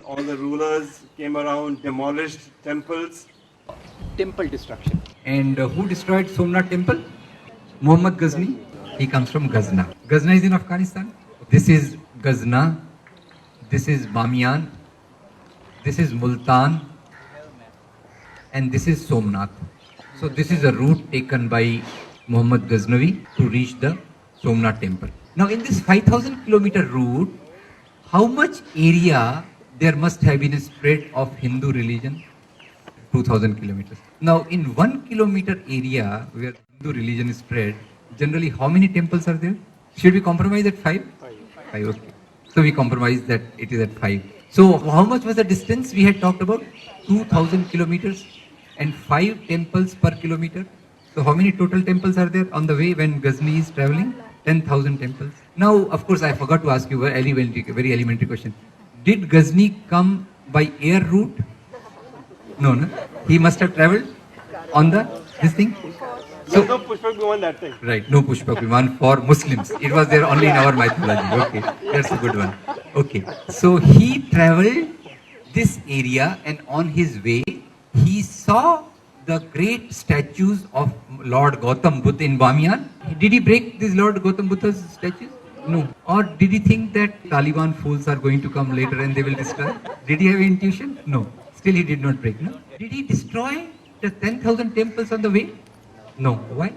all the rulers came around, demolished temples. Temple destruction. And who destroyed Somnath temple? Muhammad Ghazni. He comes from Ghazna. Ghazna is in Afghanistan. This is Ghazna. This is Bamiyan. This is Multan. And this is Somnath. So this is a route taken by Muhammad Ghaznavi to reach the Somnath temple. Now in this 5,000 kilometer route, how much area there must have been a spread of Hindu religion? 2,000 kilometers. Now in 1 kilometer area where Hindu religion is spread, generally how many temples are there? Should we compromise at 5? 5, okay. So we compromise that it is at 5. So how much was the distance we had talked about? 2,000 kilometers and 5 temples per kilometer. So how many total temples are there on the way when Ghazni is traveling? 10,000 temples. Now, of course, I forgot to ask you a very elementary question. Did Ghazni come by air route? No, no. He must have traveled on this thing. So no Pushpak Viman that time. Right, no Pushpak Viman for Muslims. It was there only in our mythology. Okay, that's a good one. Okay, so he traveled this area and on his way, he saw the great statues of Lord Gautam Buddha in Bamiyan. Did he break these Lord Gautam Buddha's statues? No. Or did he think that Taliban fools are going to come later and they will destroy? Did he have intuition? No. Still he did not break. No. Did he destroy the 10,000 temples on the way? No. Why?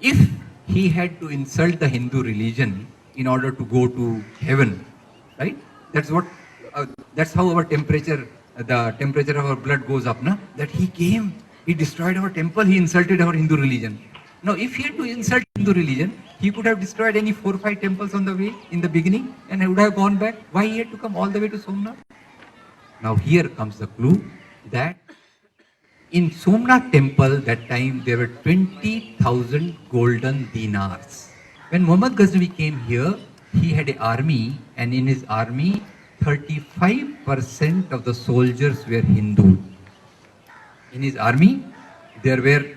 If he had to insult the Hindu religion in order to go to heaven, right? That's how our temperature, the temperature of our blood goes up, na? That he came, he destroyed our temple, he insulted our Hindu religion. Now, if he had to insult Hindu religion, he could have destroyed any 4 or 5 temples on the way in the beginning and would have gone back. Why he had to come all the way to Somnath? Now, here comes the clue that in Somnath temple, that time there were 20,000 golden dinars. When Muhammad Ghaznavi came here, he had an army, and in his army, 35% of the soldiers were Hindu. In his army, there were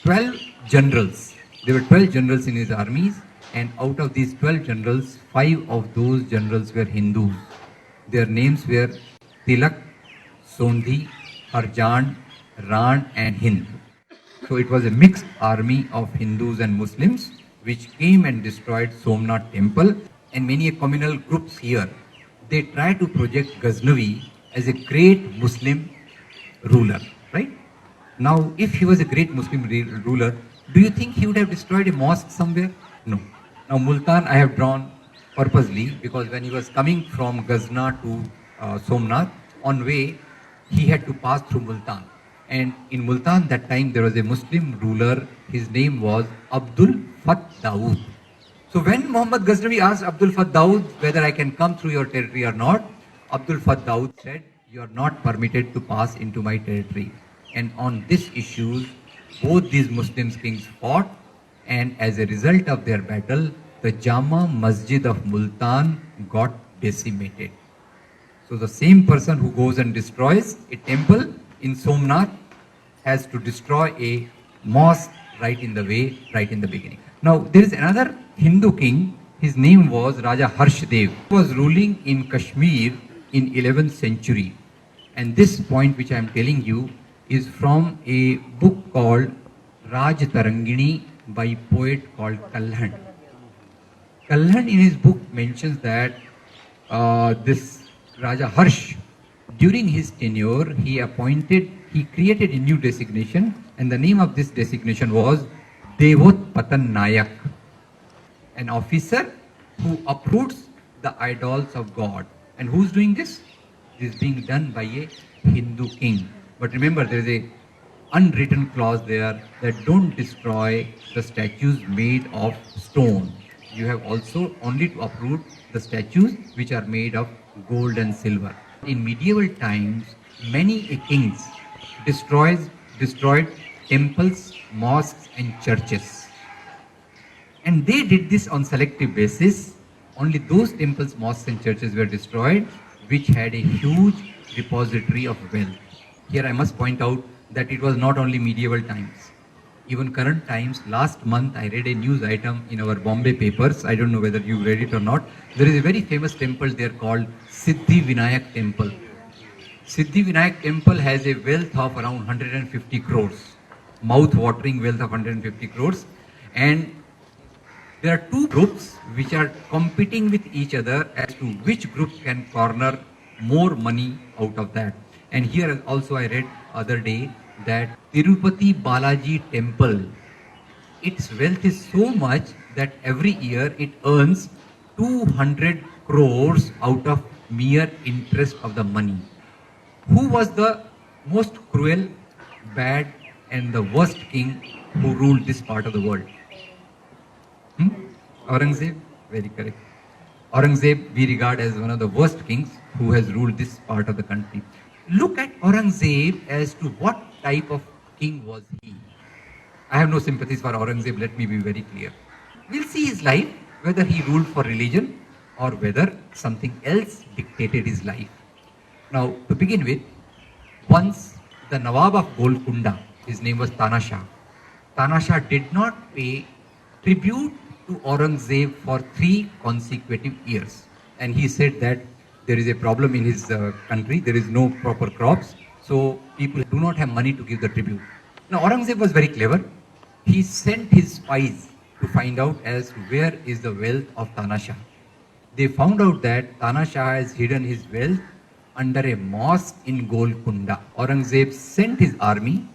12 generals. There were 12 generals in his armies, and out of these 12 generals, 5 of those generals were Hindus. Their names were Tilak, Sondhi, Arjan, Ran and Hind. So it was a mixed army of Hindus and Muslims which came and destroyed Somnath temple, and many communal groups here. They try to project Ghaznavi as a great Muslim ruler, right? Now, if he was a great Muslim ruler, do you think he would have destroyed a mosque somewhere? No. Now, Multan I have drawn purposely because when he was coming from Ghazna to Somnath, on way, he had to pass through Multan. And in Multan, that time, there was a Muslim ruler. His name was Abdul Fath Dawood. So when Muhammad Ghaznavi asked Abdul Fath Dawood whether I can come through your territory or not, Abdul Fath Dawood said, you are not permitted to pass into my territory. And on this issue, both these Muslim kings fought, and as a result of their battle, the Jama Masjid of Multan got decimated. So the same person who goes and destroys a temple in Somnath has to destroy a mosque right in the way, right in the beginning. Now there is another Hindu king. His name was Raja Harshdev. He was ruling in Kashmir in 11th century. And this point which I am telling you is from a book called Raj Tarangini by poet called Kalhan. Kalhan in his book mentions that this Raja Harsh, during his tenure, he created a new designation, and the name of this designation was Devot Patan Nayak, an officer who uproots the idols of God. And who's doing this? This is being done by a Hindu king. But remember, there is a unwritten clause there that don't destroy the statues made of stone. You have also only to uproot the statues which are made of gold and silver. In medieval times, many kings destroyed temples, mosques and churches. And they did this on selective basis. Only those temples, mosques and churches were destroyed which had a huge repository of wealth. Here I must point out that it was not only medieval times. even current times. Last month, I read a news item in our Bombay papers. I don't know whether you read it or not. There is a very famous temple there called Siddhi Vinayak Temple. Siddhi Vinayak Temple has a wealth of around 150 crores, mouth-watering wealth of 150 crores. And there are two groups which are competing with each other as to which group can corner more money out of that. And here also I read other day that Tirupati Balaji Temple, its wealth is so much that every year it earns 200 crores out of mere interest of the money. Who was the most cruel, bad and the worst king who ruled this part of the world? Aurangzeb? Very correct. Aurangzeb we regard as one of the worst kings who has ruled this part of the country. Look at Aurangzeb as to what type of king was he. I have no sympathies for Aurangzeb, let me be very clear. We'll see his life, whether he ruled for religion or whether something else dictated his life. Now, to begin with, once the Nawab of Golconda, his name was Tana Shah. Tana Shah did not pay tribute to Aurangzeb for 3 consecutive years. And he said that there is a problem in his country, there is no proper crops, so people do not have money to give the tribute. Now Aurangzeb was very clever. He sent his spies to find out as to where is the wealth of Tana Shah. They found out that Tana Shah has hidden his wealth under a mosque in Golconda. Aurangzeb sent his army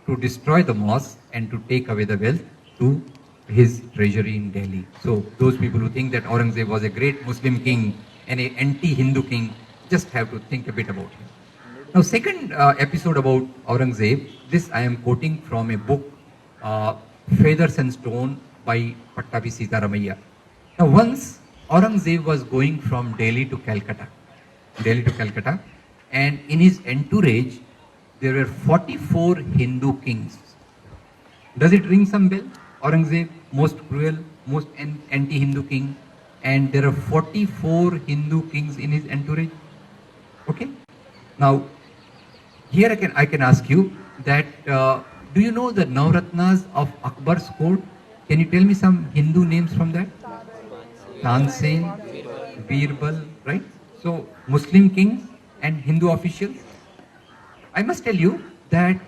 to destroy the mosque and to take away the wealth to his treasury in Delhi. So those people who think that Aurangzeb was a great Muslim king and an anti-Hindu king just have to think a bit about him. Now second episode about Aurangzeb, this I am quoting from a book, Feathers and Stone by Pattabi Sitaramaiah. Now once Aurangzeb was going from Delhi to Calcutta, and in his entourage there were 44 Hindu kings. Does it ring some bell? Aurangzeb, most cruel, most anti-Hindu king, and there are 44 Hindu kings in his entourage. Okay. Now, here I can ask you that do you know the Navratnas of Akbar's court? Can you tell me some Hindu names from that? Tansen, Birbal, right? So Muslim kings and Hindu officials. I must tell you that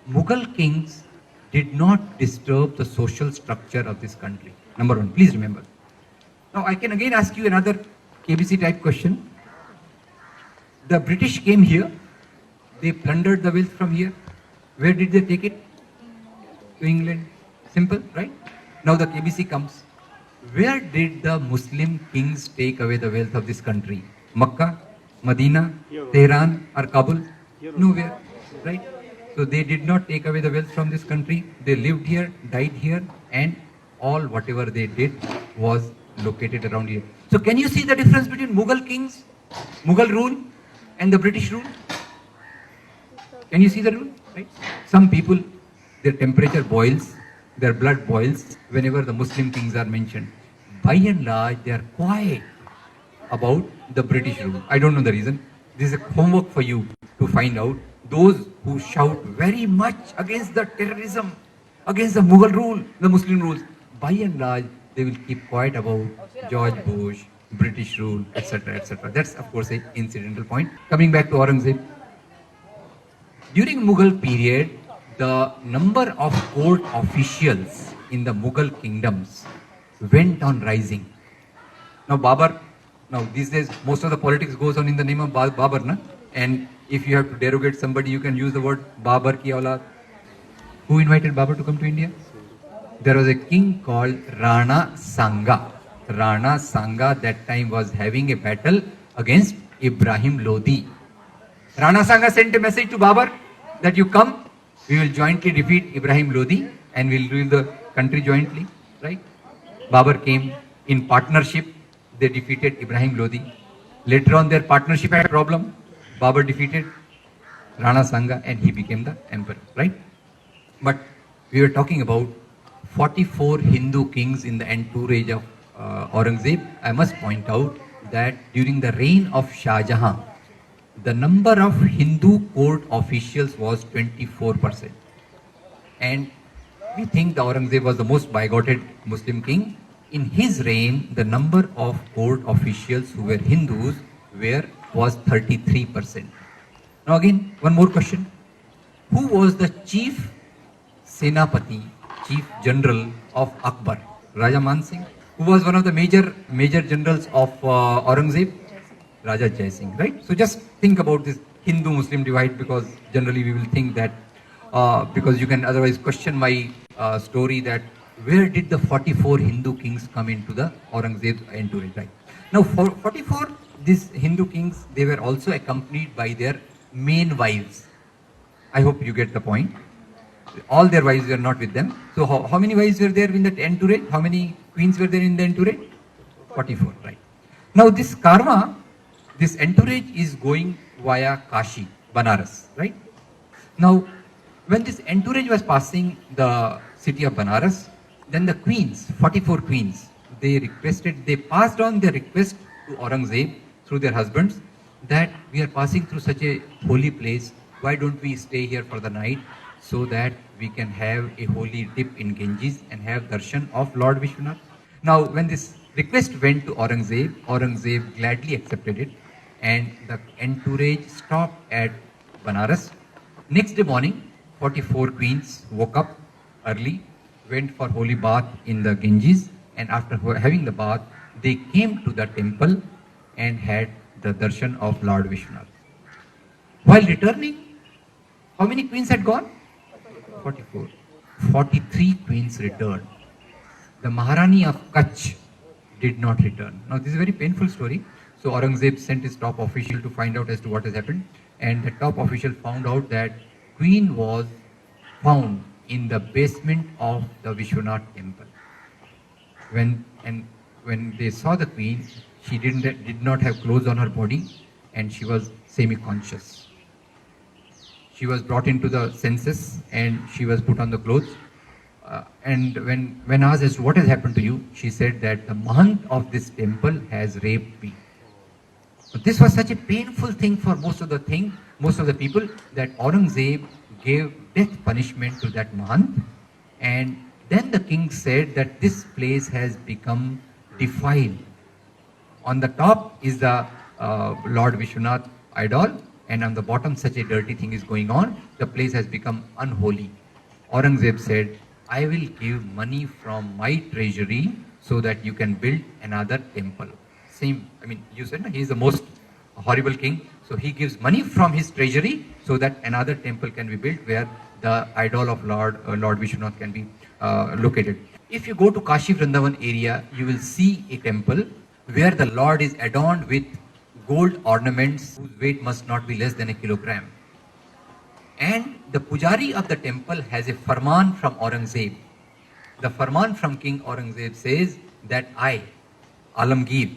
Mughal kings did not disturb the social structure of this country. Number one, please remember. Now I can again ask you another KBC type question. The British came here, they plundered the wealth from here. Where did they take it? To England. Simple, right? Now the KBC comes. Where did the Muslim kings take away the wealth of this country? Makkah, Medina, Tehran or Kabul? Nowhere, right? So they did not take away the wealth from this country. They lived here, died here, and all whatever they did was located around here. So can you see the difference between Mughal kings, Mughal rule and the British rule? Can you see the rule? Right? Some people, their temperature boils, their blood boils whenever the Muslim kings are mentioned. By and large, they are quiet about the British rule. I don't know the reason. This is a homework for you to find out. Those who shout very much against the terrorism, against the Mughal rule, the Muslim rules, by and large, they will keep quiet about George Bush, British rule, etc., etc. That's of course an incidental point. Coming back to Aurangzeb. During Mughal period, the number of court officials in the Mughal kingdoms went on rising. Now Babur, now these days most of the politics goes on in the name of Babur, na? And if you have to derogate somebody, you can use the word Babur ki aulad. Who invited Babur to come to India? There was a king called Rana Sanga. Rana Sanga that time was having a battle against Ibrahim Lodi. Rana Sanga sent a message to Babur that you come, we will jointly defeat Ibrahim Lodi and we will rule the country jointly, right? Babur came in partnership, they defeated Ibrahim Lodi. Later on their partnership had a problem. Babur defeated Rana Sanga and he became the emperor, right? But we were talking about 44 Hindu kings in the entourage of Aurangzeb. I must point out that during the reign of Shah Jahan, the number of Hindu court officials was 24%. And we think the Aurangzeb was the most bigoted Muslim king. In his reign, the number of court officials who were Hindus was 33%. Now again, one more question. Who was the chief Senapati, chief general of Akbar? Raja Man Singh, who was one of the major generals of Aurangzeb? Raja Jai Singh, right? So just think about this Hindu-Muslim divide, because generally we will think that, because you can otherwise question my story that where did the 44 Hindu kings come into the Aurangzeb's entourage, right? Now, for 44, these Hindu kings, they were also accompanied by their main wives. I hope you get the point. All their wives were not with them. So how many wives were there in that entourage? How many queens were there in the entourage? 44, right? Now this karma, this entourage is going via Kashi, Banaras, right? Now, when this entourage was passing the city of Banaras, then the queens, 44 queens, they passed on their request to Aurangzeb through their husbands that we are passing through such a holy place. Why don't we stay here for the night so that we can have a holy dip in Ganges and have darshan of Lord Vishwanath? Now, when this request went to Aurangzeb, Aurangzeb gladly accepted it, and the entourage stopped at Banaras. Next day morning, 44 queens woke up early, went for holy bath in the Ganges, and after having the bath, they came to the temple and had the darshan of Lord Vishwanath. While returning, how many queens had gone? 44. 43 queens returned. The Maharani of Kutch did not return. Now this is a very painful story. So Aurangzeb sent his top official to find out as to what has happened, and the top official found out that queen was found in the basement of the Vishwanath temple. When they saw the queen, she did not have clothes on her body, and she was semi-conscious. She was brought into the senses and she was put on the clothes. And when asked as to what has happened to you, she said that the Mahant of this temple has raped me. So this was such a painful thing for most of the people, that Aurangzeb gave death punishment to that Mahant. And then the king said that this place has become defiled. On the top is the Lord Vishwanath idol, and on the bottom such a dirty thing is going on. The place has become unholy. Aurangzeb said, I will give money from my treasury so that you can build another temple. You said he is the most horrible king. So he gives money from his treasury so that another temple can be built where the idol of Lord Vishwanath can be located. If you go to Kashi Vrindavan area, you will see a temple where the Lord is adorned with gold ornaments whose weight must not be less than a kilogram. And the pujari of the temple has a farman from Aurangzeb. The farman from King Aurangzeb says that I, Alamgir,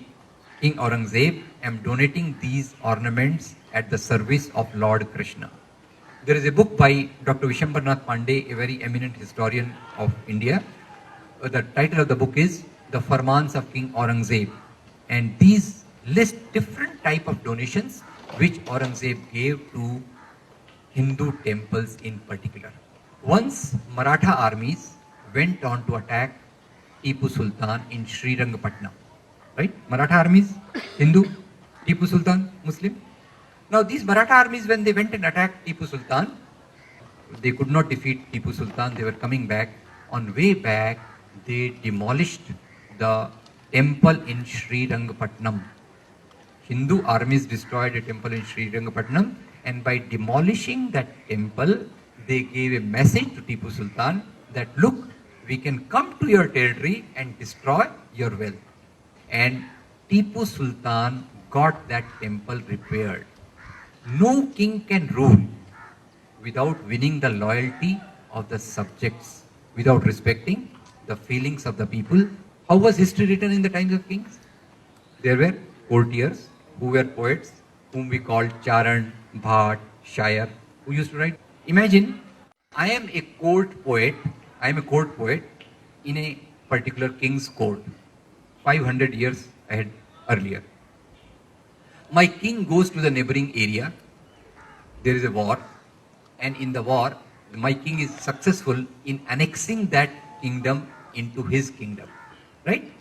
King Aurangzeb, am donating these ornaments at the service of Lord Krishna. There is a book by Dr. Vishwambarnath Pandey, a very eminent historian of India. The title of the book is The Farmans of King Aurangzeb. And these list different type of donations which Aurangzeb gave to Hindu temples in particular. Once Maratha armies went on to attack Tipu Sultan in Srirangapatna. Right? Maratha armies, Hindu, Tipu Sultan, Muslim. Now these Maratha armies, when they went and attacked Tipu Sultan, they could not defeat Tipu Sultan. They were coming back. On way back, they demolished the temple in Srirangapatnam. Hindu armies destroyed a temple in Srirangapatnam, and by demolishing that temple, they gave a message to Tipu Sultan that, look, we can come to your territory and destroy your wealth. And Tipu Sultan got that temple repaired. No king can rule without winning the loyalty of the subjects, without respecting the feelings of the people. How was history written in the times of kings? There were courtiers who were poets, whom we called Charan, Bhat, Shair, who used to write. Imagine, I am a court poet in a particular king's court, 500 years earlier. My king goes to the neighboring area, there is a war, and in the war, my king is successful in annexing that kingdom into his kingdom, right?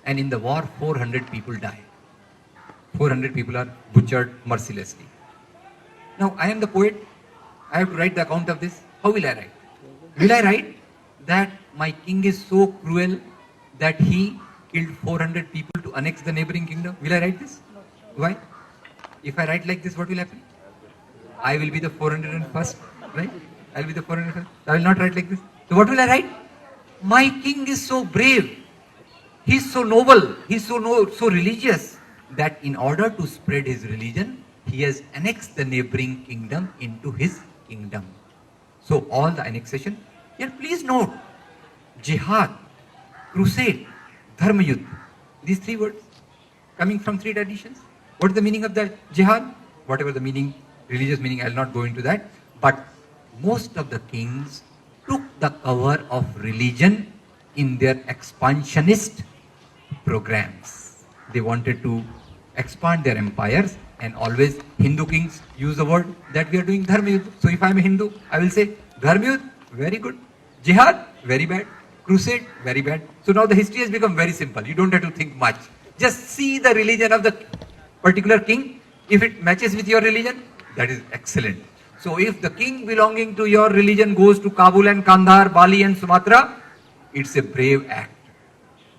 And in the war, 400 people die. 400 people are butchered mercilessly. Now, I am the poet. I have to write the account of this. How will I write? Will I write that my king is so cruel that he killed 400 people to annex the neighboring kingdom? Will I write this? Why? If I write like this, what will happen? I will be the 401st, right? I will be the 401st. I will not write like this. So what will I write? My king is so brave. He is so noble. He is so religious that in order to spread his religion, he has annexed the neighboring kingdom into his kingdom. So all the annexation. Yet please note, jihad, crusade, dharma yudh. These three words coming from three traditions. What is the meaning of that jihad? Whatever the meaning, religious meaning, I will not go into that. But most of the kings took the cover of religion in their expansionist programs. They wanted to expand their empires, and always Hindu kings use the word that we are doing dharma yudh. So if I am a Hindu, I will say dharma yudh, very good. Jihad, very bad. Crusade, very bad. So now the history has become very simple. You don't have to think much. Just see the religion of the particular king. If it matches with your religion, that is excellent. So if the king belonging to your religion goes to Kabul and Kandahar, Bali and Sumatra, it's a brave act.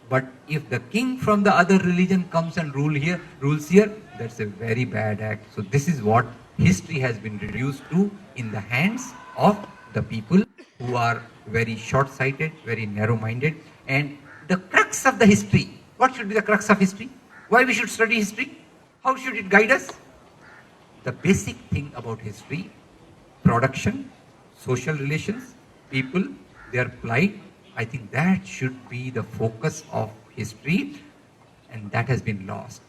But if the king from the other religion comes and rules here, that's a very bad act. So this is what history has been reduced to in the hands of the people who are very short-sighted, very narrow-minded. And the crux of the history, what should be the crux of history? Why we should study history? How should it guide us? The basic thing about history, production, social relations, people, their plight, I think that should be the focus of history, and that has been lost.